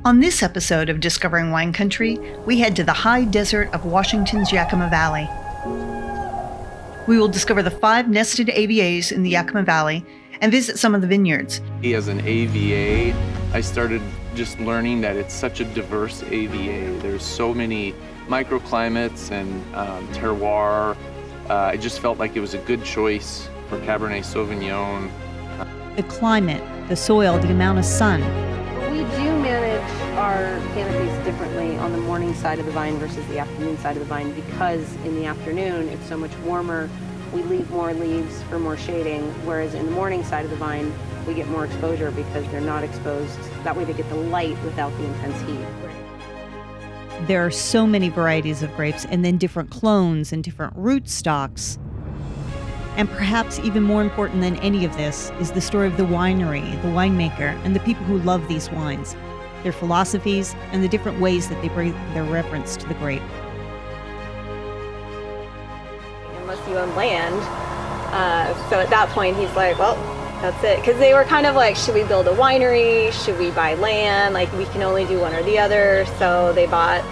On this episode of Discovering Wine Country, we head to the high desert of Washington's Yakima Valley. We will discover the 5 nested AVAs in the Yakima Valley and visit some of the vineyards. As an AVA, I started just learning that it's such a diverse AVA. There's so many microclimates and terroir. I just felt like it was a good choice for Cabernet Sauvignon. The climate, the soil, the amount of sun. We do manage our canopies differently on the morning side of the vine versus the afternoon side of the vine because in the afternoon it's so much warmer. We leave more leaves for more shading, whereas in the morning side of the vine we get more exposure because they're not exposed. That way they get the light without the intense heat. There are so many varieties of grapes and then different clones and different root stocks. And perhaps even more important than any of this is the story of the winery, the winemaker, and the people who love these wines, their philosophies, and the different ways that they bring their reverence to the grape. Unless you own land. So at that point, he's like, well, that's it. Because they were kind of like, should we build a winery? Should we buy land? Like, we can only do one or the other. So they bought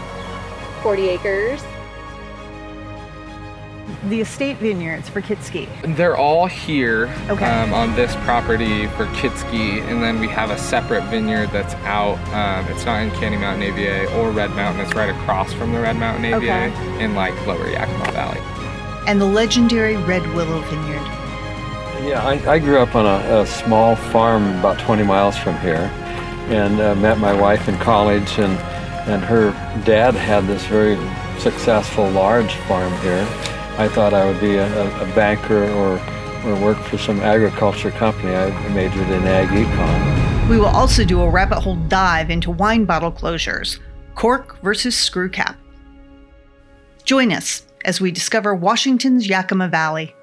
40 acres. The estate vineyards for Kitski. They're all here Okay. On this property for Kitski, and then we have a separate vineyard that's out. It's not in Canyon Mountain AVA or Red Mountain. It's right across from the Red Mountain AVA Okay. in like lower Yakima Valley. And the legendary Red Willow Vineyard. Yeah, I grew up on a small farm about 20 miles from here and met my wife in college, and her dad had this very successful large farm here. I thought I would be a banker or work for some agriculture company. I majored in ag econ. We will also do a rabbit hole dive into wine bottle closures, cork versus screw cap. Join us as we discover Washington's Yakima Valley.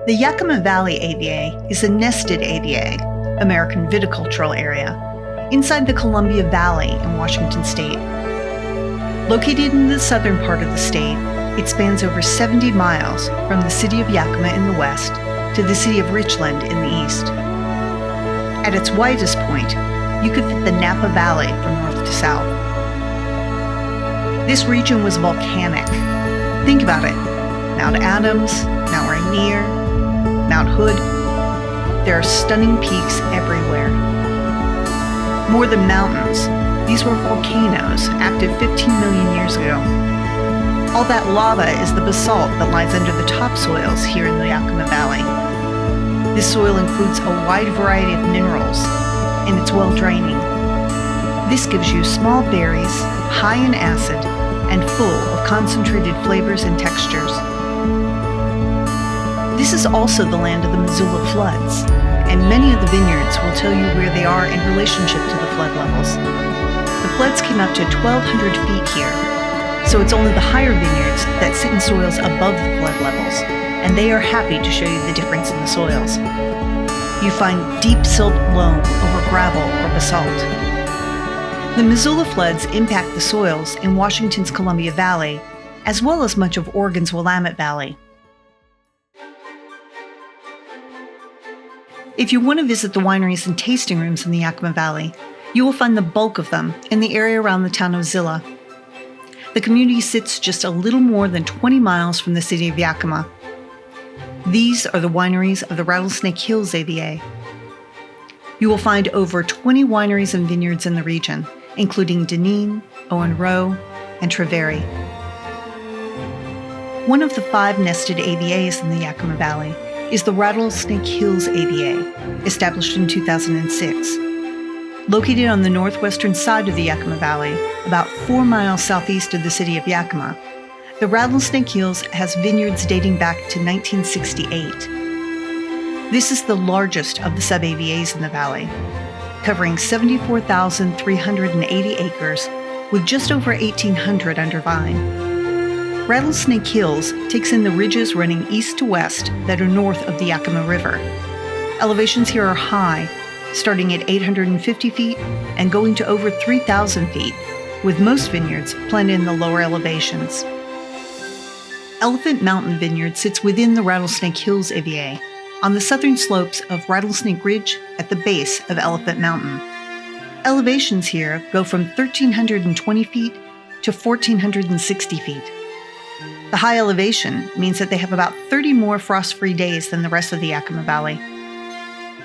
The Yakima Valley AVA is a nested AVA, American viticultural area, inside the Columbia Valley in Washington state. Located in the southern part of the state, it spans over 70 miles from the city of Yakima in the west to the city of Richland in the east. At its widest point, you could fit the Napa Valley from north to south. This region was volcanic. Think about it. Mount Adams, Mount Rainier, Mount Hood. There are stunning peaks everywhere. More than mountains, these were volcanoes active 15 million years ago. All that lava is the basalt that lies under the topsoils here in the Yakima Valley. This soil includes a wide variety of minerals, and it's well draining. This gives you small berries, high in acid, and full of concentrated flavors and textures. This is also the land of the Missoula floods, and many of the vineyards will tell you where they are in relationship to the flood levels. The floods came up to 1,200 feet here, so it's only the higher vineyards that sit in soils above the flood levels, and they are happy to show you the difference in the soils. You find deep silt loam over gravel or basalt. The Missoula floods impact the soils in Washington's Columbia Valley, as well as much of Oregon's Willamette Valley. If you want to visit the wineries and tasting rooms in the Yakima Valley, you will find the bulk of them in the area around the town of Zillah. The community sits just a little more than 20 miles from the city of Yakima. These are the wineries of the Rattlesnake Hills AVA. You will find over 20 wineries and vineyards in the region, including Deneen, Owen Rowe, and Treveri. One of the 5 nested AVAs in the Yakima Valley is the Rattlesnake Hills AVA, established in 2006. Located on the northwestern side of the Yakima Valley, about 4 miles southeast of the city of Yakima, the Rattlesnake Hills has vineyards dating back to 1968. This is the largest of the sub-AVAs in the valley, covering 74,380 acres with just over 1,800 under vine. Rattlesnake Hills takes in the ridges running east to west that are north of the Yakima River. Elevations here are high, starting at 850 feet and going to over 3,000 feet, with most vineyards planted in the lower elevations. Elephant Mountain Vineyard sits within the Rattlesnake Hills AVA on the southern slopes of Rattlesnake Ridge at the base of Elephant Mountain. Elevations here go from 1,320 feet to 1,460 feet. The high elevation means that they have about 30 more frost-free days than the rest of the Yakima Valley.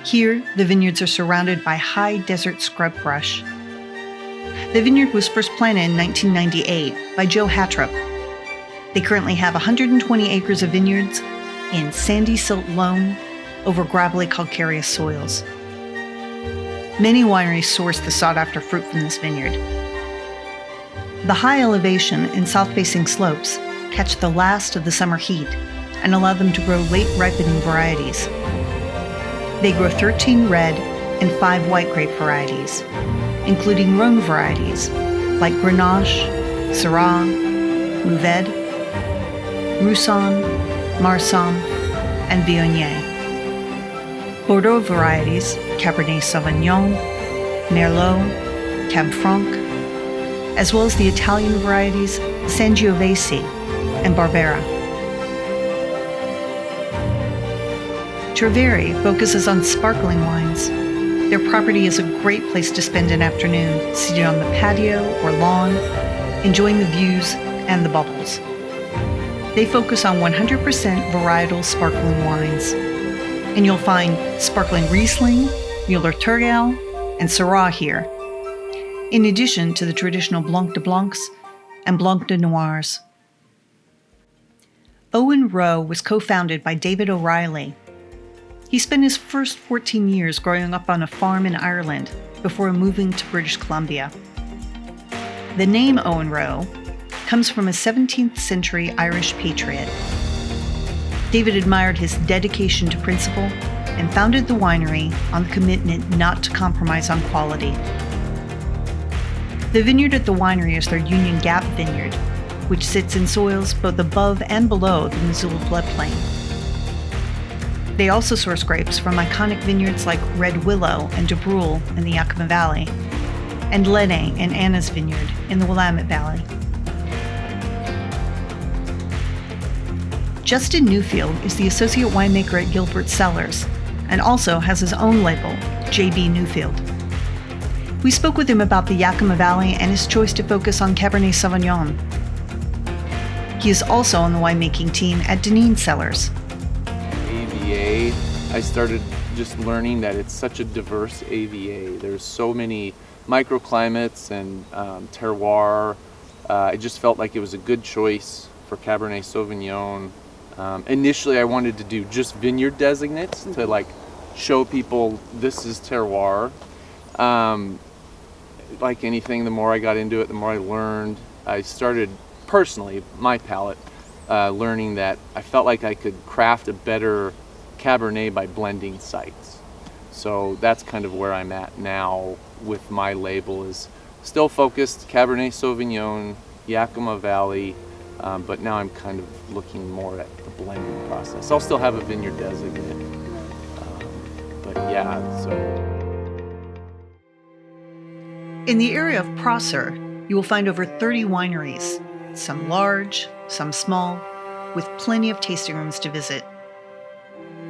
Here, the vineyards are surrounded by high desert scrub brush. The vineyard was first planted in 1998 by Joe Hattrop. They currently have 120 acres of vineyards in sandy silt loam over gravelly calcareous soils. Many wineries source the sought-after fruit from this vineyard. The high elevation and south-facing slopes catch the last of the summer heat and allow them to grow late-ripening varieties. They grow 13 red and 5 white grape varieties, including Rhone varieties like Grenache, Syrah, Mourvedre, Roussanne, Marsanne, and Viognier. Bordeaux varieties, Cabernet Sauvignon, Merlot, Cab Franc, as well as the Italian varieties Sangiovese and Barbera. Terroir focuses on sparkling wines. Their property is a great place to spend an afternoon, seated on the patio or lawn, enjoying the views and the bubbles. They focus on 100% varietal sparkling wines, and you'll find sparkling Riesling, Müller-Thurgau, and Syrah here, in addition to the traditional Blanc de Blancs and Blanc de Noirs. Owen Rowe was co-founded by David O'Reilly. He spent his first 14 years growing up on a farm in Ireland before moving to British Columbia. The name Owen Rowe comes from a 17th century Irish patriot. David admired his dedication to principle and founded the winery on the commitment not to compromise on quality. The vineyard at the winery is their Union Gap vineyard, which sits in soils both above and below the Missoula floodplain. They also source grapes from iconic vineyards like Red Willow and De Brule in the Yakima Valley, and Lenné and Anna's Vineyard in the Willamette Valley. Justin Newfield is the associate winemaker at Gilbert Cellars and also has his own label, JB Newfield. We spoke with him about the Yakima Valley and his choice to focus on Cabernet Sauvignon. He is also on the winemaking team at Deneen Cellars. AVA, I started just learning that it's such a diverse AVA. There's so many microclimates and terroir. I just felt like it was a good choice for Cabernet Sauvignon. Initially, I wanted to do just vineyard designates to like show people this is terroir. Like anything, the more I got into it, the more I learned. I started personally, my palate, learning that I felt like I could craft a better Cabernet by blending sites. So that's kind of where I'm at now with my label, is still focused Cabernet Sauvignon, Yakima Valley, but now I'm kind of looking more at the blending process. I'll still have a vineyard designate, but yeah, so. In the area of Prosser, you will find over 30 wineries, some large, some small, with plenty of tasting rooms to visit.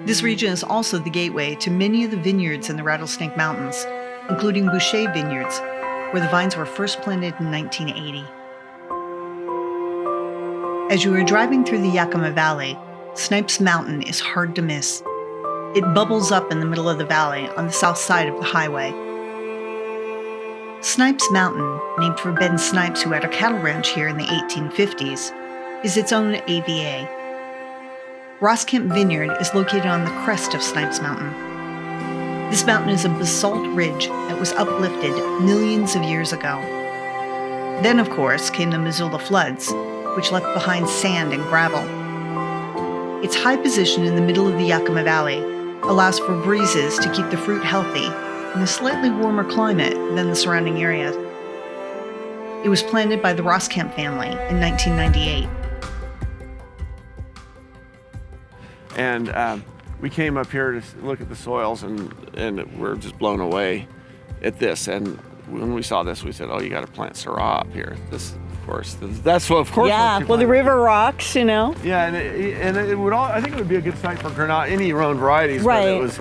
This region is also the gateway to many of the vineyards in the Rattlesnake Mountains, including Boucher Vineyards, where the vines were first planted in 1980. As you are driving through the Yakima Valley, Snipes Mountain is hard to miss. It bubbles up in the middle of the valley on the south side of the highway. Snipes Mountain, named for Ben Snipes, who had a cattle ranch here in the 1850s, is its own AVA. Roskamp Vineyard is located on the crest of Snipes Mountain. This mountain is a basalt ridge that was uplifted millions of years ago. Then, of course, came the Missoula floods, which left behind sand and gravel. Its high position in the middle of the Yakima Valley allows for breezes to keep the fruit healthy in a slightly warmer climate than the surrounding areas. It was planted by the Roskamp family in 1998. And we came up here to look at the soils, and we're just blown away at this. And when we saw this, we said, oh, you got to plant Syrah up here. course. That's what, of course. Yeah, what well, the you river rocks, you know. find. Yeah, and it would all. I think it would be a good site for Grenache, any of your own varieties. Right. But it was,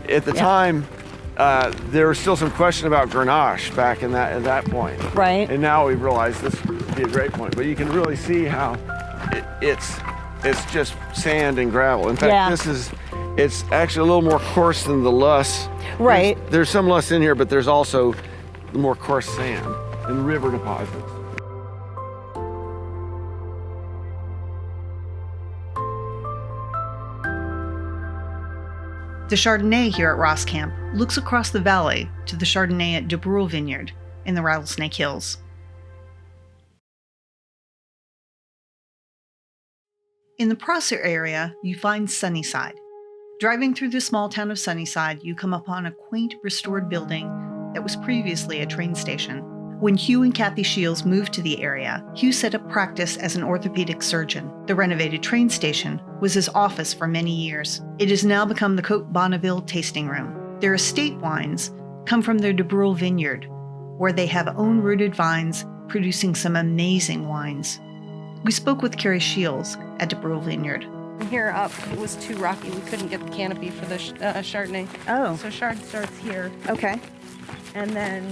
at the time, there was still some question about Grenache back at that point. Right. And now we realize this would be a great point. But you can really see how it's just sand and gravel. In fact, it's actually a little more coarse than the loess. Right. There's some loess in here, but there's also the more coarse sand and river deposits. The Chardonnay here at Roskamp looks across the valley to the Chardonnay at Red Willow Vineyard in the Rattlesnake Hills. In the Prosser area, you find Sunnyside. Driving through the small town of Sunnyside, you come upon a quaint, restored building that was previously a train station. When Hugh and Kathy Shields moved to the area, Hugh set up practice as an orthopedic surgeon. The renovated train station was his office for many years. It has now become the Cote Bonneville tasting room. Their estate wines come from their Red Willow Vineyard, where they have own-rooted vines producing some amazing wines. We spoke with Carrie Shields at Red Willow Vineyard. Here up, it was too rocky. We couldn't get the canopy for the Chardonnay. Oh. So Chard starts here, Okay. and then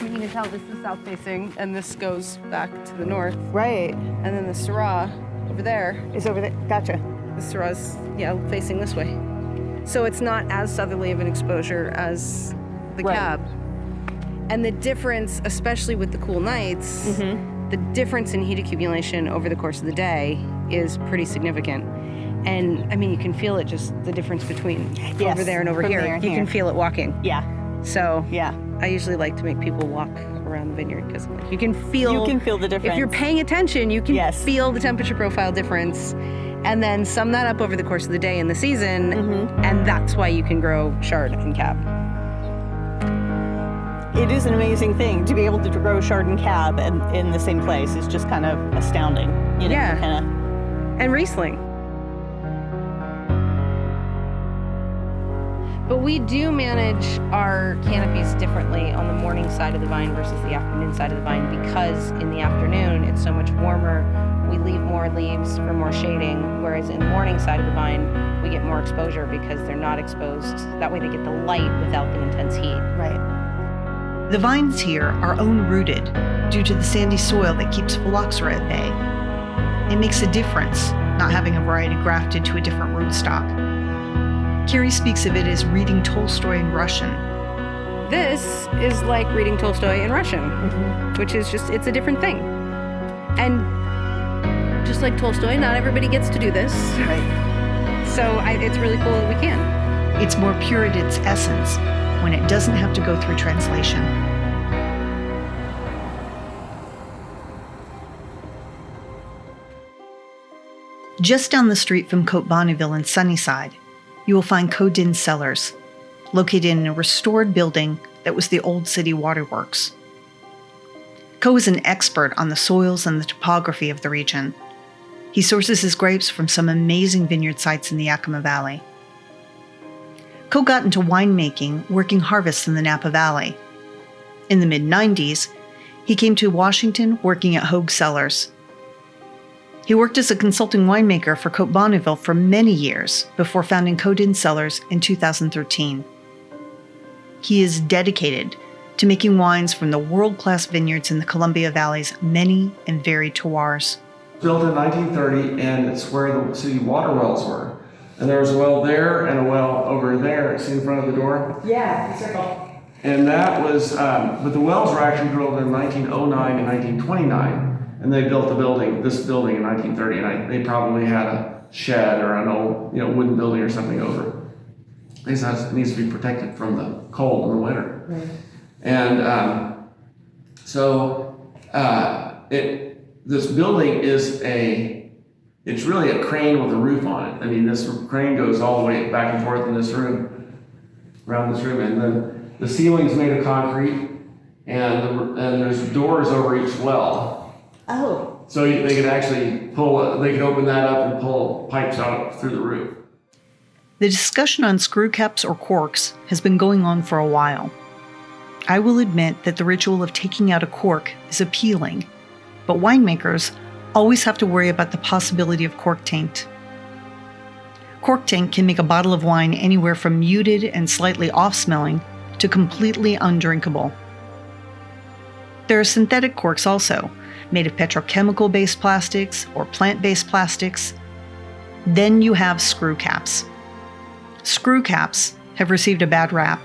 you can tell this is south facing, and this goes back to the north. Right. And then the Syrah over there, Is over there. Gotcha. the Syrah's facing this way. So it's not as southerly of an exposure as the Right. Cab. And the difference, especially with the cool nights, the difference in heat accumulation over the course of the day is pretty significant. And I mean, you can feel it, just the difference between Yes, over there and over from here. there and You here. can feel it walking. Yeah. So Yeah. I usually like to make people walk around the vineyard because you can feel. You can feel the difference. If you're paying attention, you can Yes. feel the temperature profile difference, and then sum that up over the course of the day and the season, and that's why you can grow Chard and Cab. It is an amazing thing to be able to grow Chard and Cab in the same place. It's just kind of astounding. You know, Yeah. kind And Riesling. But we do manage our canopies differently on the morning side of the vine versus the afternoon side of the vine, because in the afternoon it's so much warmer. We leave more leaves for more shading, whereas in the morning side of the vine we get more exposure because they're not exposed. That way they get the light without the intense heat. right. The vines here are own-rooted due to the sandy soil that keeps phylloxera at bay. It makes a difference not having a variety grafted to a different rootstock. Carrie speaks of it as reading Tolstoy in Russian. This is like reading Tolstoy in Russian, which is just, it's a different thing. And just like Tolstoy, not everybody gets to do this. Right. So it's really cool that we can. It's more pure at its essence when it doesn't have to go through translation. Just down the street from Cote Bonneville in Sunnyside, you will find Codin Cellars, located in a restored building that was the old city waterworks. Co is an expert on the soils and the topography of the region. He sources his grapes from some amazing vineyard sites in the Yakima Valley. Co got into winemaking working harvests in the Napa Valley. In the mid-90s, he came to Washington working at Hogue Cellars. He worked as a consulting winemaker for Cote Bonneville for many years before founding Codin Cellars in 2013. He is dedicated to making wines from the world-class vineyards in the Columbia Valley's many and varied terroirs. Built in 1930, and it's where the city water wells were. And there was a well there and a well over there. See in front of the door? Yeah, the circle. And that was, but the wells were actually drilled in 1909 and 1929. And they built this building in 1930, and they probably had a shed or an old, wooden building or something over. It needs to be protected from the cold in the winter. Right. And this building it's really a crane with a roof on it. I mean, this crane goes all the way back and forth in this room, around this room, and then the ceiling's made of concrete, and there's doors over each well. Oh. So they could actually they could open that up and pull pipes out through the roof. The discussion on screw caps or corks has been going on for a while. I will admit that the ritual of taking out a cork is appealing, but winemakers always have to worry about the possibility of cork taint. Cork taint can make a bottle of wine anywhere from muted and slightly off-smelling to completely undrinkable. There are synthetic corks also, made of petrochemical-based plastics or plant-based plastics. Then you have screw caps. Screw caps have received a bad rap.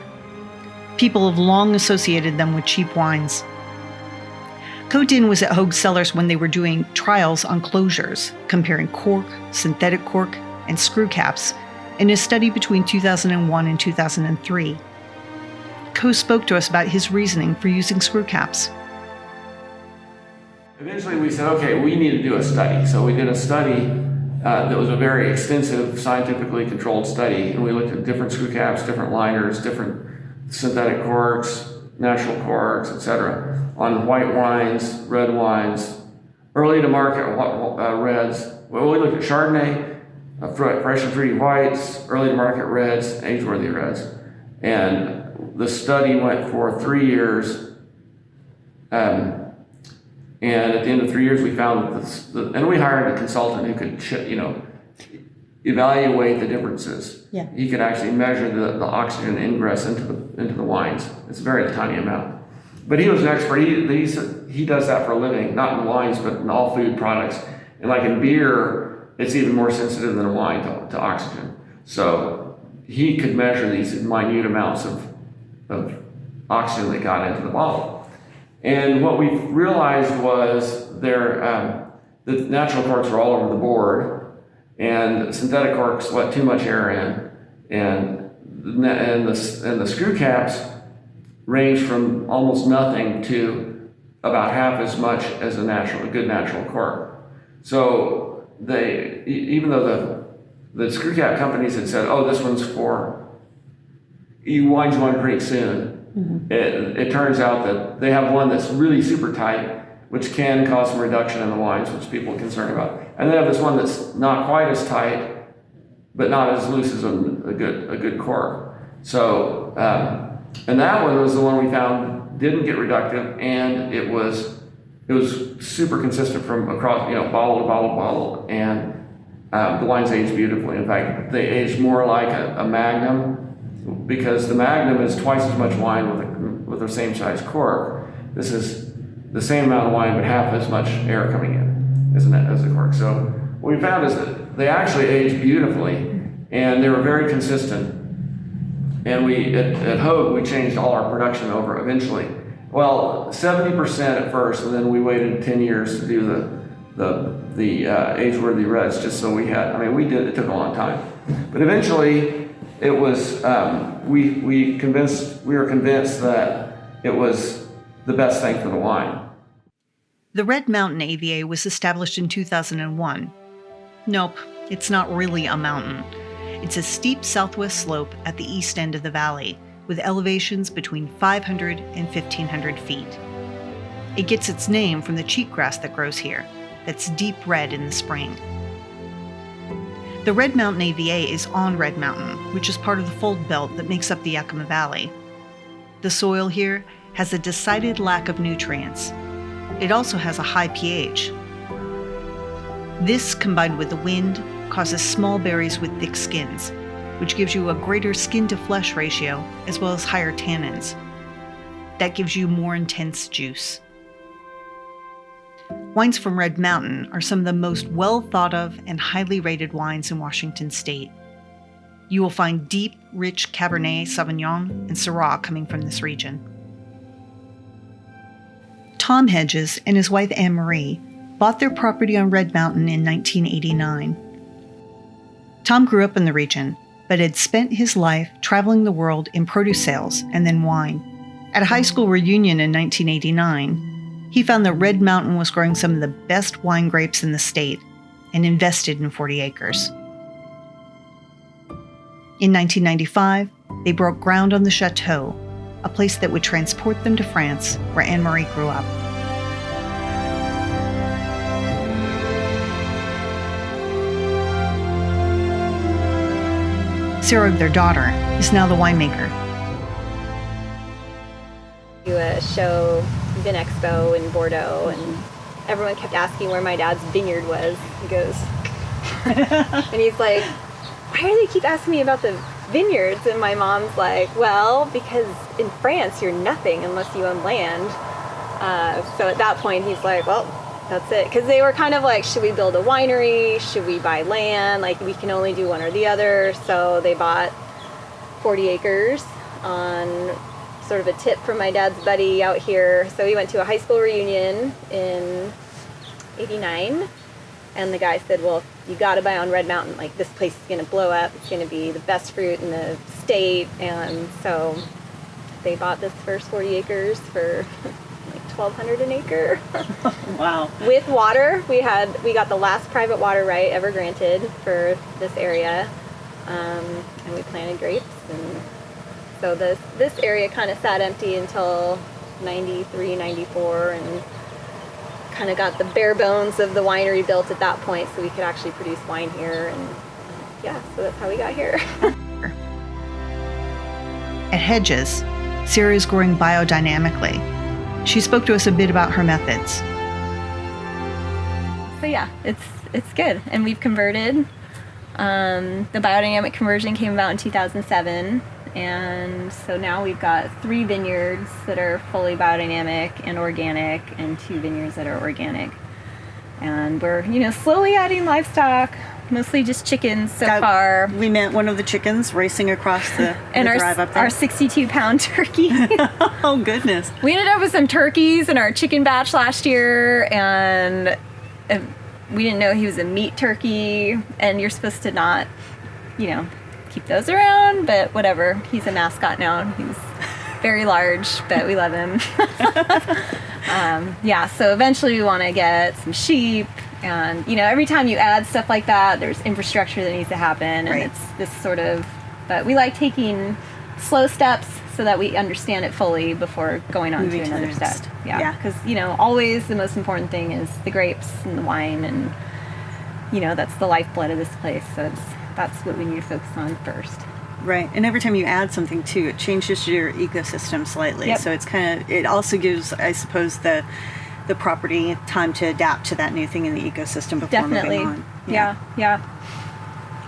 People have long associated them with cheap wines. Codin was at Hogue Cellars when they were doing trials on closures, comparing cork, synthetic cork, and screw caps in a study between 2001 and 2003. Coe spoke to us about his reasoning for using screw caps. Eventually we said, okay, we need to do a study. So we did a study that was a very extensive, scientifically controlled study, and we looked at different screw caps, different liners, different synthetic corks, natural corks, etc., on white wines, red wines, early to market reds. Well, we looked at Chardonnay, fresh and fruity whites, early to market reds, age-worthy reds. And the study went for 3 years. And at the end of 3 years, we found that and we hired a consultant who could, evaluate the differences. Yeah. He could actually measure the oxygen ingress into the wines. It's a very tiny amount. But he was an expert. He does that for a living, not in wines, but in all food products. And like in beer, it's even more sensitive than a wine to oxygen. So he could measure these minute amounts of oxygen that got into the bottle. And what we realized was the natural corks were all over the board, and synthetic corks let too much air in, and the screw caps range from almost nothing to about half as much as a good natural cork. So even though the screw cap companies had said, oh, this one's for wines you want to drink soon, it turns out that they have one that's really super tight, which can cause some reduction in the wines, which people are concerned about. And they have this one that's not quite as tight, but not as loose as a good cork. So, and that one was the one we found didn't get reductive, and it was super consistent from across, bottle to bottle to bottle, and the wines aged beautifully. In fact, they aged more like a Magnum, because the Magnum is twice as much wine with the same size cork. This is the same amount of wine, but half as much air coming in as a cork. So what we found is that they actually aged beautifully, and they were very consistent. And we at Hogue, we changed all our production over eventually. Well, 70% at first, and then we waited 10 years to do the age-worthy reds, just so we had. It took a long time, but eventually it was. We were convinced that it was the best thing for the wine. The Red Mountain AVA was established in 2001. Nope, it's not really a mountain. It's a steep southwest slope at the east end of the valley, with elevations between 500 and 1,500 feet. It gets its name from the cheatgrass that grows here, that's deep red in the spring. The Red Mountain AVA is on Red Mountain, which is part of the fold belt that makes up the Yakima Valley. The soil here has a decided lack of nutrients. It also has a high pH. This, combined with the wind, causes small berries with thick skins, which gives you a greater skin-to-flesh ratio as well as higher tannins. That gives you more intense juice. Wines from Red Mountain are some of the most well-thought-of and highly rated wines in Washington state. You will find deep, rich Cabernet Sauvignon and Syrah coming from this region. Tom Hedges and his wife Anne-Marie bought their property on Red Mountain in 1989. Tom grew up in the region, but had spent his life traveling the world in produce sales and then wine. At a high school reunion in 1989, he found that Red Mountain was growing some of the best wine grapes in the state and invested in 40 acres. In 1995, they broke ground on the chateau, a place that would transport them to France, where Anne-Marie grew up. Sarah, their daughter, is now the winemaker. a show, Vinexpo in Bordeaux, and everyone kept asking where my dad's vineyard was. He goes, and he's like, why do they keep asking me about the vineyards? And my mom's like, well, because in France you're nothing unless you own land. So at that point he's like, well, that's it. Because they were kind of like, should we build a winery? Should we buy land? Like, we can only do one or the other. So they bought 40 acres on sort of a tip from my dad's buddy out here. So we went to a high school reunion in '89, and the guy said, well, you got to buy on Red Mountain. Like, this place is going to blow up. It's going to be the best fruit in the state. And so they bought this first 40 acres for like $1,200 an acre. Wow. With water. We got the last private water right ever granted for this area. And we planted grapes, and so this area kind of sat empty until 93, 94, and kind of got the bare bones of the winery built at that point, so we could actually produce wine here. And yeah, so that's how we got here. At Hedges, Sarah is growing biodynamically. She spoke to us a bit about her methods. So yeah, it's good, and we've converted. The biodynamic conversion came about in 2007, and so now we've got 3 vineyards that are fully biodynamic and organic, and 2 vineyards that are organic. And we're, slowly adding livestock, mostly just chickens so far. We met one of the chickens racing across the drive up there. Our 62-pound turkey. Oh, goodness. We ended up with some turkeys in our chicken batch last year, and we didn't know he was a meat turkey, and you're supposed to not, keep those around, but whatever. He's a mascot now. He's very large, but we love him. So eventually we want to get some sheep, and, every time you add stuff like that, there's infrastructure that needs to happen, and Right. it's this sort of, but we like taking slow steps so that we understand it fully before going on Moving to to the another next. step. Yeah. Because, always the most important thing is the grapes and the wine, and, that's the lifeblood of this place. So that's what we need to focus on first. Right. And every time you add something too, it changes your ecosystem slightly. Yep. So it also gives, I suppose, the property time to adapt to that new thing in the ecosystem before Definitely. moving on. Yeah.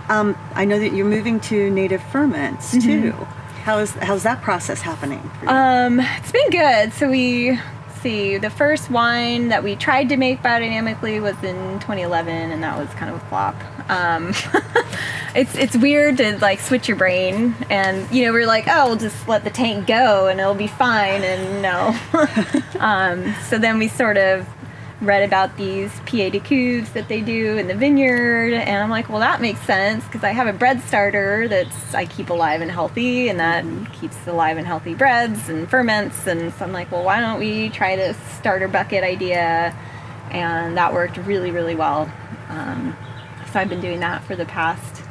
I know that you're moving to native ferments too. How's that process happening for you? It's been good. So the first wine that we tried to make biodynamically was in 2011, and that was kind of a flop. It's weird to switch your brain, and we're like, oh, we'll just let the tank go and it'll be fine, and no. So then we sort of read about these PA de coups that they do in the vineyard, and I'm like, well, that makes sense, because I have a bread starter I keep alive and healthy, and that keeps alive and healthy breads and ferments. And so I'm like, well, why don't we try this starter bucket idea? And that worked really, really well. So I've been doing that for the past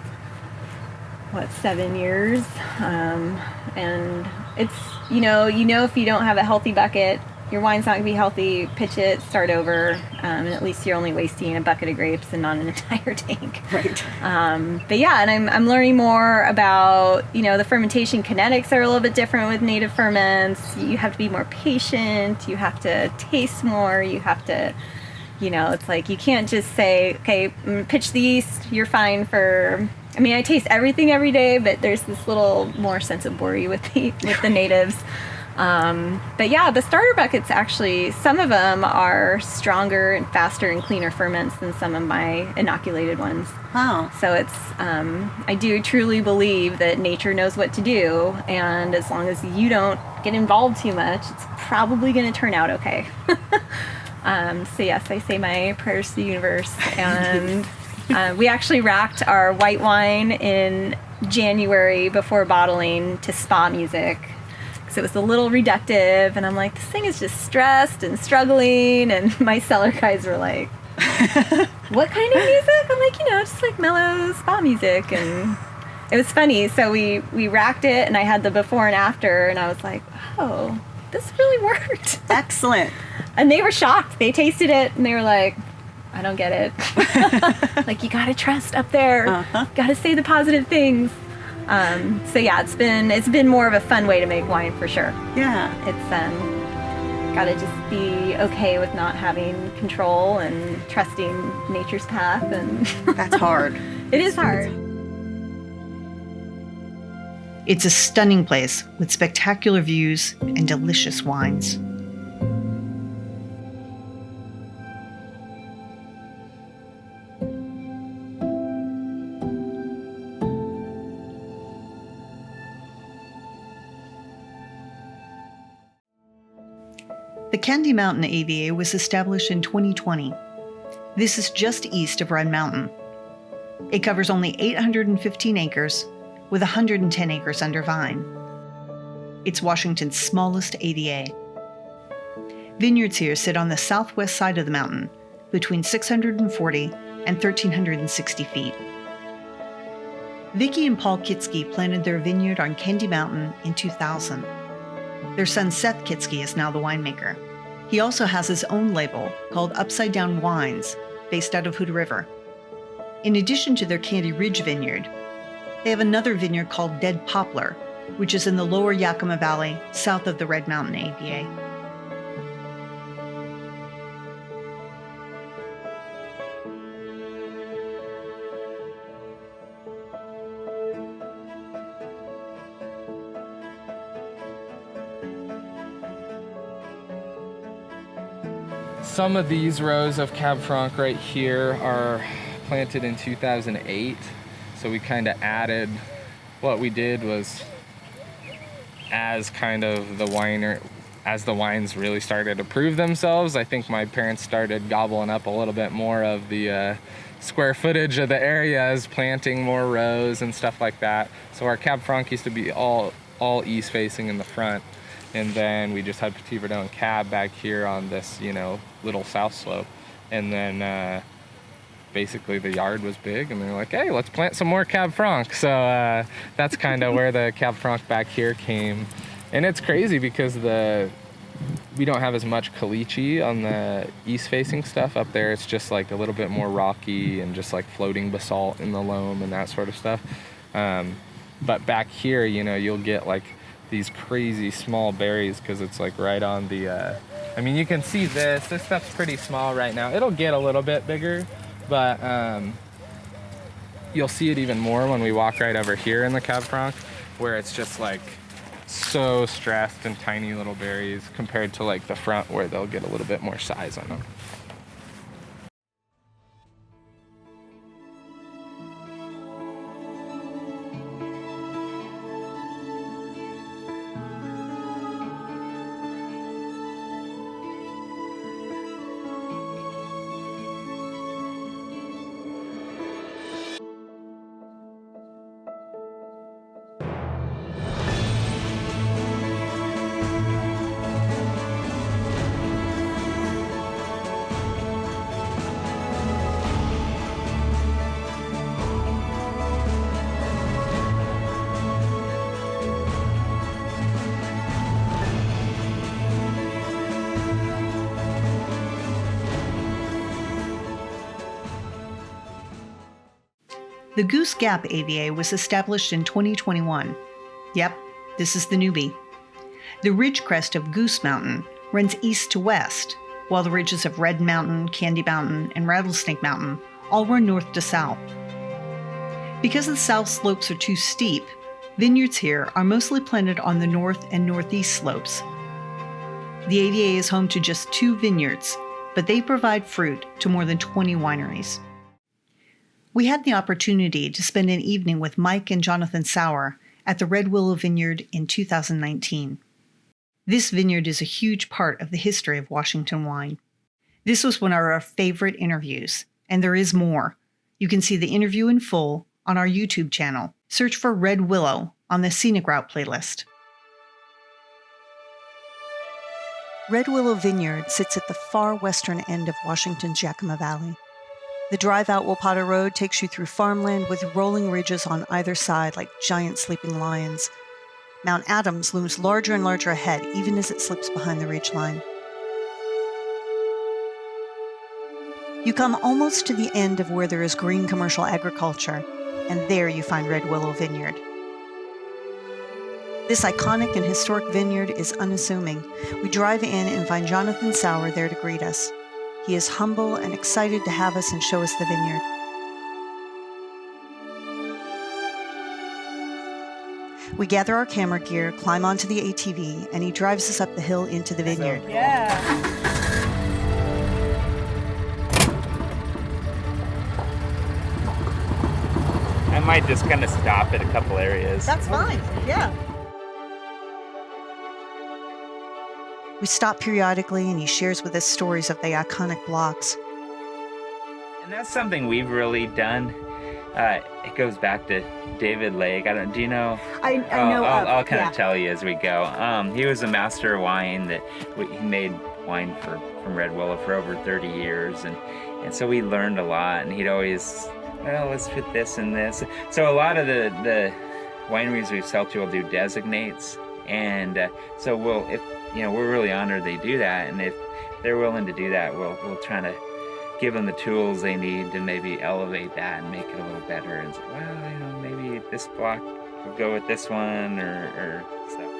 7 years, and it's if you don't have a healthy bucket, your wine's not gonna be healthy. Pitch it, start over, and at least you're only wasting a bucket of grapes and not an entire tank. Right. But yeah, and I'm learning more about the fermentation kinetics are a little bit different with native ferments. You have to be more patient. You have to taste more. You have to, it's like you can't just say, okay, pitch the yeast. You're fine for. I mean, I taste everything every day, but there's this little more sense of worry with the natives. But yeah, the starter buckets, actually, some of them are stronger and faster and cleaner ferments than some of my inoculated ones. Wow. So it's, I do truly believe that nature knows what to do, and as long as you don't get involved too much, it's probably going to turn out okay. So yes, I say my prayers to the universe, and we actually racked our white wine in January before bottling to spa music. So it was a little reductive, and I'm like, this thing is just stressed and struggling, and my cellar guys were like, what kind of music? I'm like, just like mellow spa music. And it was funny. So we racked it, and I had the before and after, and I was like, oh, this really worked. Excellent. And they were shocked. They tasted it, and they were like, I don't get it. Like, you gotta trust up there. Gotta say the positive things. So yeah, it's been more of a fun way to make wine for sure. Yeah. gotta just be okay with not having control and trusting nature's path. And That's hard. it is hard. It's a stunning place with spectacular views and delicious wines. The Candy Mountain AVA was established in 2020. This is just east of Red Mountain. It covers only 815 acres, with 110 acres under vine. It's Washington's smallest AVA. Vineyards here sit on the southwest side of the mountain, between 640 and 1,360 feet. Vicki and Paul Kitsky planted their vineyard on Candy Mountain in 2000. Their son Seth Kitsky is now the winemaker. He also has his own label called Upside Down Wines, based out of Hood River. In addition to their Candy Ridge vineyard, they have another vineyard called Dead Poplar, which is in the lower Yakima Valley, south of the Red Mountain AVA. Some of these rows of Cab Franc right here are planted in 2008. So we kind of added, what we did was, as kind of as the wines really started to prove themselves, I think my parents started gobbling up a little bit more of the square footage of the areas, planting more rows and stuff like that. So our Cab Franc used to be all east facing in the front. And then we just had Petit Verdot and Cab back here on this, little south slope. And then basically the yard was big and they're like, hey, let's plant some more Cab Franc. So that's kind of where the Cab Franc back here came. And it's crazy because we don't have as much caliche on the east facing stuff. Up there it's just like a little bit more rocky and just like floating basalt in the loam and that sort of stuff. But back here, you'll get like these crazy small berries because it's like right on the you can see this stuff's pretty small right now. It'll get a little bit bigger, but you'll see it even more when we walk right over here in the Cab Franc, where it's just like so stressed and tiny little berries compared to like the front where they'll get a little bit more size on them. The Goose Gap AVA was established in 2021. Yep, this is the newbie. The ridge crest of Goose Mountain runs east to west, while the ridges of Red Mountain, Candy Mountain, and Rattlesnake Mountain all run north to south. Because the south slopes are too steep, vineyards here are mostly planted on the north and northeast slopes. The AVA is home to just 2 vineyards, but they provide fruit to more than 20 wineries. We had the opportunity to spend an evening with Mike and Jonathan Sauer at the Red Willow Vineyard in 2019. This vineyard is a huge part of the history of Washington wine. This was one of our favorite interviews, and there is more. You can see the interview in full on our YouTube channel. Search for Red Willow on the Scenic Route playlist. Red Willow Vineyard sits at the far western end of Washington's Yakima Valley. The drive out Wapata Road takes you through farmland with rolling ridges on either side like giant sleeping lions. Mount Adams looms larger and larger ahead even as it slips behind the ridgeline. You come almost to the end of where there is green commercial agriculture, and there you find Red Willow Vineyard. This iconic and historic vineyard is unassuming. We drive in and find Jonathan Sauer there to greet us. He is humble and excited to have us and show us the vineyard. We gather our camera gear, climb onto the ATV, and he drives us up the hill into the vineyard. I might just kind of stop at a couple areas. That's fine, yeah. We stop periodically, and he shares with us stories of the iconic blocks. And that's something we've really done. It goes back to David Lake. Do you know? I know. I'll kind of tell you as we go. He was a master of wine he made wine from Red Willow for over 30 years. And so we learned a lot, and he'd always, let's put this and this. So a lot of the wineries we sell to will do designates. And so we're really honored they do that. And if they're willing to do that, we'll try to give them the tools they need to maybe elevate that and make it a little better. And say, maybe this block will go with this one or stuff.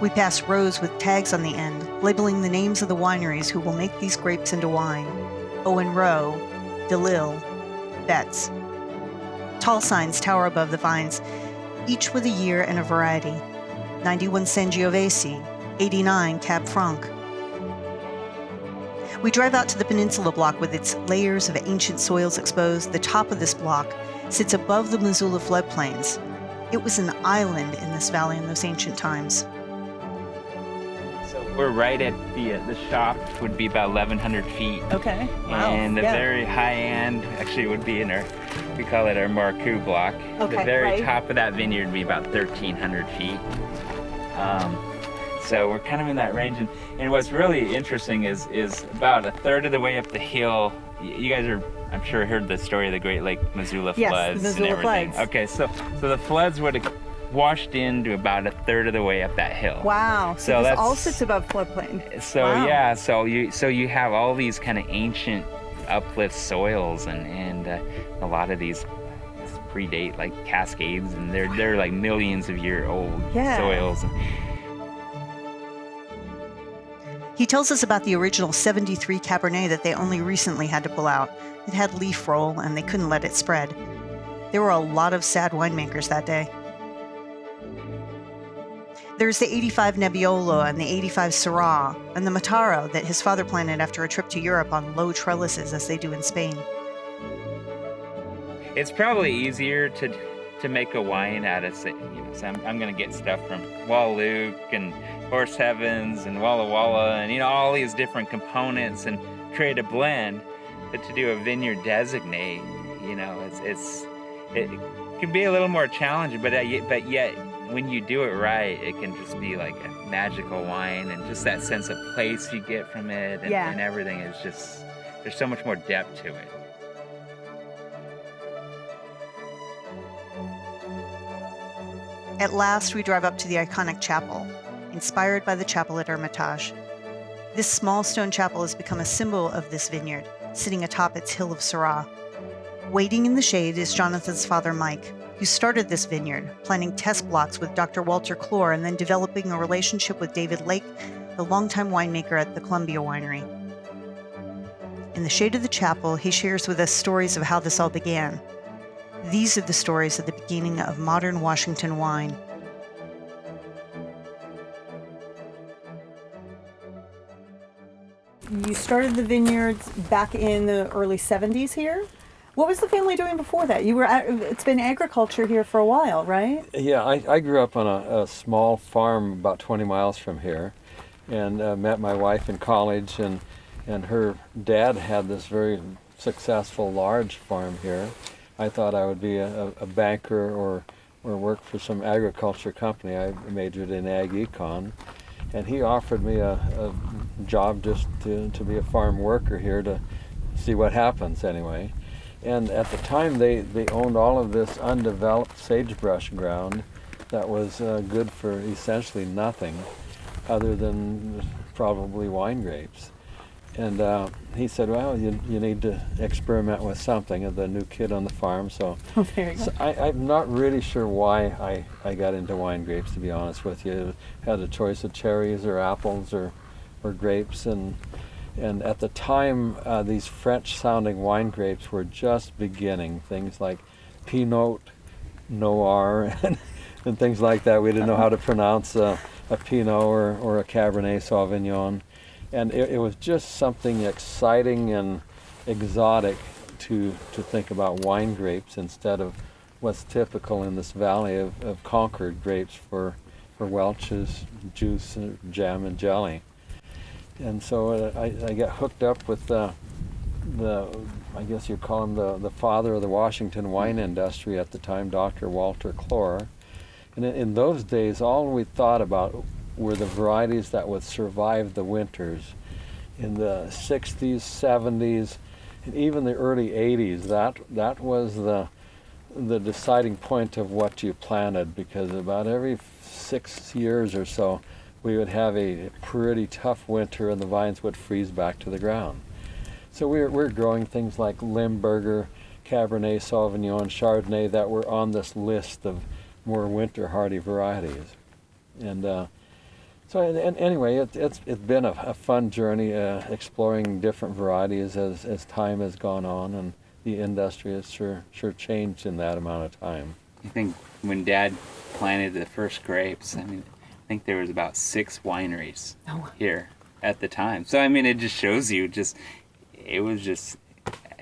We pass rows with tags on the end, labeling the names of the wineries who will make these grapes into wine. Owen Rowe, DeLille, Betts. Tall signs tower above the vines, each with a year and a variety. 91 Sangiovese, 89 Cab Franc. We drive out to the peninsula block with its layers of ancient soils exposed. The top of this block sits above the Missoula floodplains. It was an island in this valley in those ancient times. So we're right at the shop would be about 1,100 feet. Okay. Wow. And the very high end actually would be we call it our Marcoux block. Okay, the very right. top of that vineyard would be about 1,300 feet. So we're kind of in that range. And what's really interesting is about a third of the way up the hill, you guys are, I'm sure, heard the story of the Great Lake Missoula floods. Yes, the Missoula and everything. floods. Okay, so the floods would have washed into about a third of the way up that hill. Wow. So this that's all sits above floodplain. So Wow. yeah, so you have all these kind of ancient uplift soils, and a lot of these predate like Cascades, and they're like millions of year old soils. He tells us about the original 73 Cabernet that they only recently had to pull out. It had leaf roll, and they couldn't let it spread. There were a lot of sad winemakers that day. There's the 85 Nebbiolo and the 85 Syrah, and the Mataro that his father planted after a trip to Europe on low trellises as they do in Spain. It's probably easier to make a wine out of, so I'm going to get stuff from Wall Luke and Horse Heavens and Walla Walla and all these different components and create a blend. But to do a vineyard designate, it can be a little more challenging. But yet when you do it right, it can just be like a magical wine, and just that sense of place you get from it, and everything is just, there's so much more depth to it. At last, we drive up to the iconic chapel, inspired by the chapel at Hermitage. This small stone chapel has become a symbol of this vineyard, sitting atop its hill of Syrah. Waiting in the shade is Jonathan's father, Mike, who started this vineyard, planting test blocks with Dr. Walter Clore and then developing a relationship with David Lake, the longtime winemaker at the Columbia Winery. In the shade of the chapel, he shares with us stories of how this all began. These are the stories of the beginning of modern Washington wine. You started the vineyards back in the early 70s here. What was the family doing before that? It's been agriculture here for a while, right? Yeah, I grew up on a small farm about 20 miles from here, and met my wife in college, and her dad had this very successful large farm here. I thought I would be a banker or work for some agriculture company. I majored in ag econ, and he offered me a job just to be a farm worker here to see what happens anyway. And at the time they owned all of this undeveloped sagebrush ground that was good for essentially nothing other than probably wine grapes. And he said, well, you need to experiment with something, as the new kid on the farm. So, There you go. so I'm not really sure why I got into wine grapes, to be honest with you. Had a choice of cherries or apples or grapes. And at the time, these French-sounding wine grapes were just beginning. Things like Pinot Noir and things like that. We didn't know how to pronounce a Pinot or a Cabernet Sauvignon. And it was just something exciting and exotic to think about wine grapes instead of what's typical in this valley of Concord grapes for Welch's juice, jam, and jelly. And so I got hooked up with the I guess you'd call him the father of the Washington wine industry at the time, Dr. Walter Clore. And in those days, all we thought about were the varieties that would survive the winters. In the 60s, 70s, and even the early 80s, that was the deciding point of what you planted, because about every 6 years or so, we would have a pretty tough winter and the vines would freeze back to the ground. So we're growing things like Limburger, Cabernet Sauvignon, Chardonnay that were on this list of more winter hardy varieties. And so anyway, it's been a fun journey exploring different varieties as time has gone on, and the industry has sure changed in that amount of time. I think when Dad planted the first grapes, I think there was about 6 wineries here at the time. So it just shows you it was just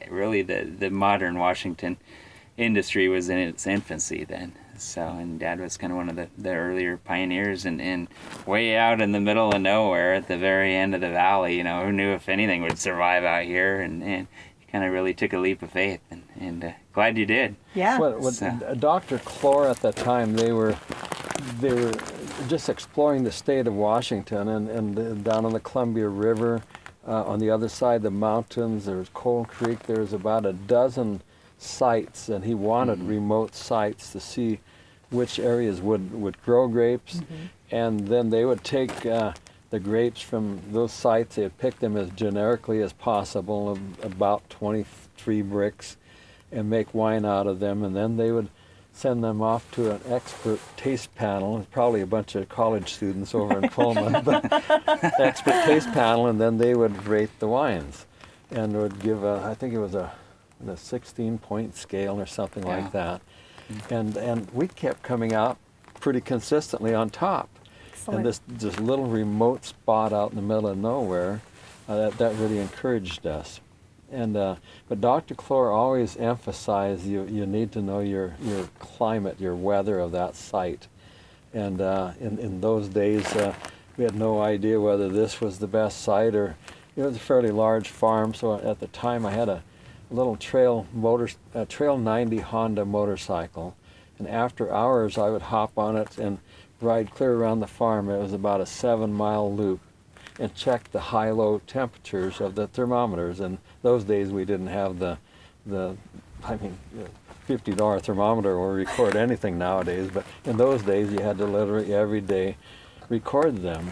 really the modern Washington industry was in its infancy then. So, and Dad was kind of one of the earlier pioneers, and way out in the middle of nowhere at the very end of the valley, who knew if anything would survive out here, and he kind of really took a leap of faith, and glad you did. Yeah. Dr. Clore at that time, they were just exploring the state of Washington, and down on the Columbia River, on the other side of the mountains, there's Coal Creek, there's about a dozen sites, and he wanted remote sites to see which areas would grow grapes, and then they would take the grapes from those sites, they'd pick them as generically as possible, of about 23 bricks, and make wine out of them, and then they would send them off to an expert taste panel, probably a bunch of college students over in Pullman, but expert taste panel, and then they would rate the wines, and would give I think it was a 16-point scale or something like that. And we kept coming out pretty consistently on top. Excellent. And this little remote spot out in the middle of nowhere, that really encouraged us. And but Dr. Clore always emphasized you need to know your climate, your weather of that site. And in those days, we had no idea whether this was the best site, or it was a fairly large farm. So at the time, I had a little Trail 90 Honda motorcycle, and after hours I would hop on it and ride clear around the farm. It was about a 7-mile loop, and check the high-low temperatures of the thermometers. And those days we didn't have the $50 thermometer or record anything nowadays, but in those days you had to literally every day record them.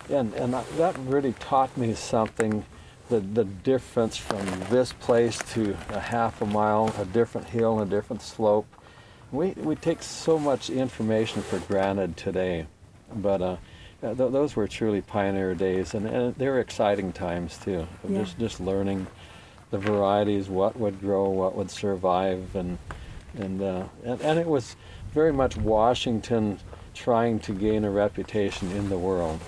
And that really taught me something. The difference from this place to a half a mile, a different hill, a different slope. We take so much information for granted today, but those were truly pioneer days, and they were exciting times too. Yeah. Just learning the varieties, what would grow, what would survive, and it was very much Washington trying to gain a reputation in the world,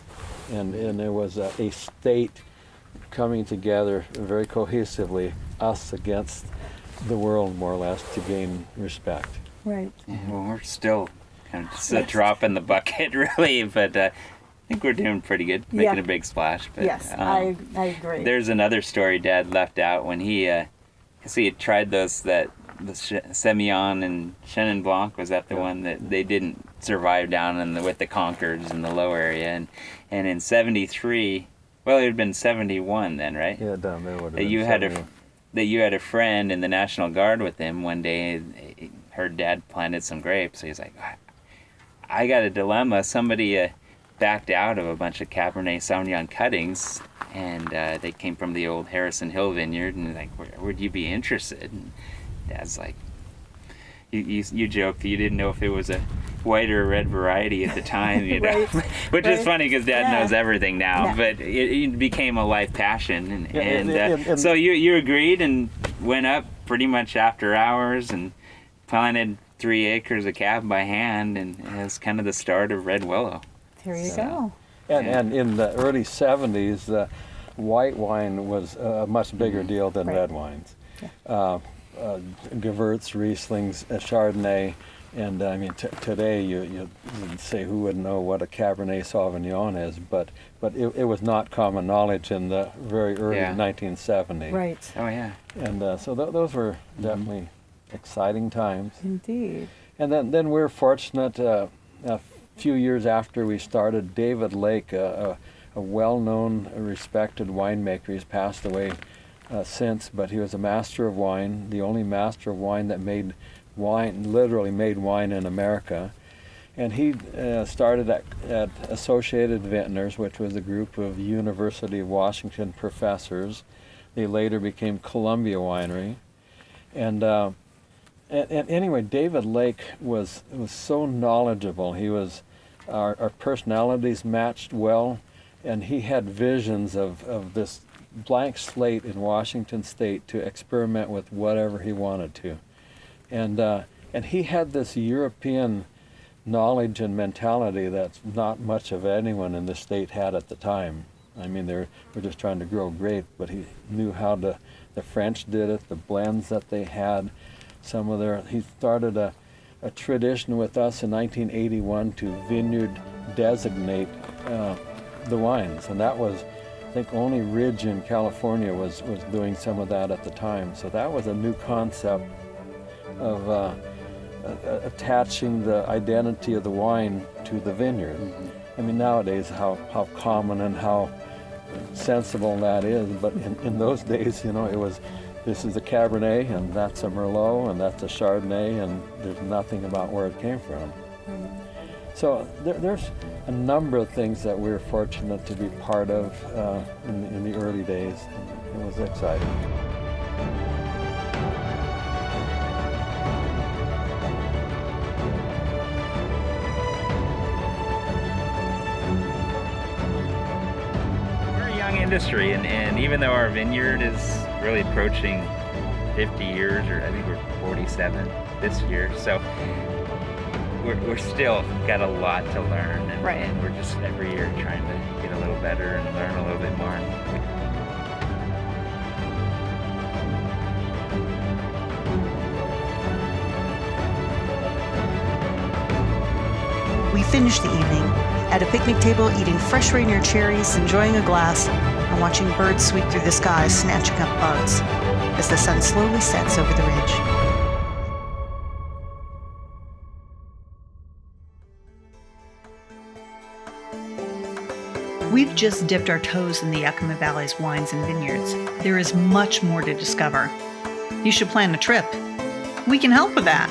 and it was a state coming together very cohesively, us against the world, more or less, to gain respect. Right. Well, we're still kind of just a drop in the bucket, really, but I think we're doing pretty good, making a big splash. But, yes, I agree. There's another story Dad left out when he had tried the Semillon and Chenin Blanc. Was that the one that they didn't survive down with the Concords in the low area, and in '73. Well, it had been 71 then, right? Yeah, down there would have been. That you had a friend in the National Guard with him one day. Heard Dad planted some grapes. So he's like, I got a dilemma. Somebody backed out of a bunch of Cabernet Sauvignon cuttings, and they came from the old Harrison Hill Vineyard, and like, would you be interested? And Dad's like, you joked you didn't know if it was a white or a red variety at the time, you know, Right. which is funny because Dad Yeah. knows everything now. Yeah. But it became a life passion, and- so you agreed and went up pretty much after hours and planted 3 acres of cab by hand, and it was kind of the start of Red Willow. There you So- go. And in the early 70s, white wine was a much bigger deal than Right. red wines. Gewürz, Rieslings, Chardonnay, and I mean today you'd say who would know what a Cabernet Sauvignon is, but it was not common knowledge in the very early Yeah. 1970s. Right. Oh yeah. And so those were definitely exciting times. Indeed. And then we're fortunate. A few years after we started, David Lake, a well-known, respected winemaker, he's passed away since, but he was a master of wine, the only master of wine that made wine, literally made wine in America. And he started at Associated Vintners, which was a group of University of Washington professors. They later became Columbia Winery. And anyway, David Lake was so knowledgeable. He was, our personalities matched well, and he had visions of this blank slate in Washington State to experiment with whatever he wanted to. And he had this European knowledge and mentality that not much of anyone in the state had at the time. I mean, they were just trying to grow grape, but he knew how the French did it, the blends that they had. He started a tradition with us in 1981 to vineyard designate the wines, and that was, I think, only Ridge in California was doing some of that at the time. So that was a new concept of attaching the identity of the wine to the vineyard. I mean, nowadays how common and how sensible that is, but in those days, you know, it was, this is a Cabernet, and that's a Merlot, and that's a Chardonnay, and there's nothing about where it came from. So there's a number of things that we're fortunate to be part of in the early days. It was exciting. We're a young industry, and even though our vineyard is really approaching 50 years, or I think we're 47 this year, so we're still got a lot to learn, and we're just every year trying to get a little better and learn a little bit more. We finished the evening at a picnic table eating fresh Rainier cherries, enjoying a glass, and watching birds sweep through the sky snatching up bugs as the sun slowly sets over the ridge. We've just dipped our toes in the Yakima Valley's wines and vineyards. There is much more to discover. You should plan a trip. We can help with that.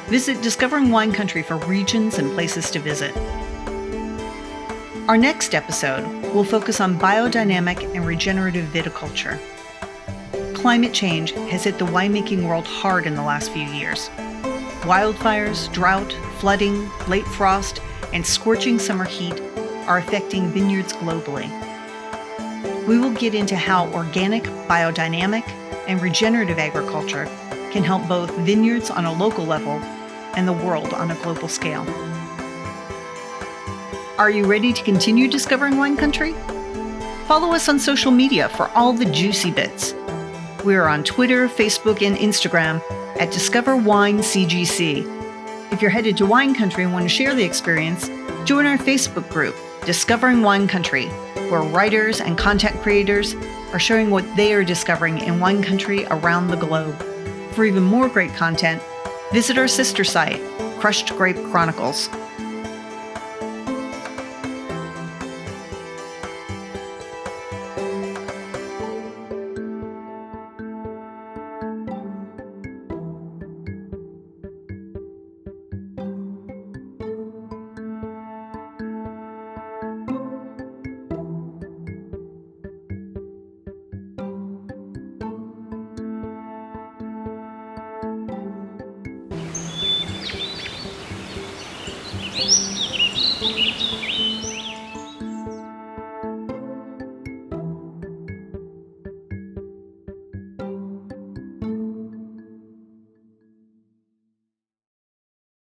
Visit Discovering Wine Country for regions and places to visit. Our next episode will focus on biodynamic and regenerative viticulture. Climate change has hit the winemaking world hard in the last few years. Wildfires, drought, flooding, late frost, and scorching summer heat are affecting vineyards globally. We will get into how organic, biodynamic, and regenerative agriculture can help both vineyards on a local level and the world on a global scale. Are you ready to continue discovering wine country? Follow us on social media for all the juicy bits. We are on Twitter, Facebook, and Instagram at Discover Wine CGC. If you're headed to wine country and want to share the experience, join our Facebook group, Discovering Wine Country, where writers and content creators are sharing what they are discovering in wine country around the globe. For even more great content, visit our sister site, Crushed Grape Chronicles.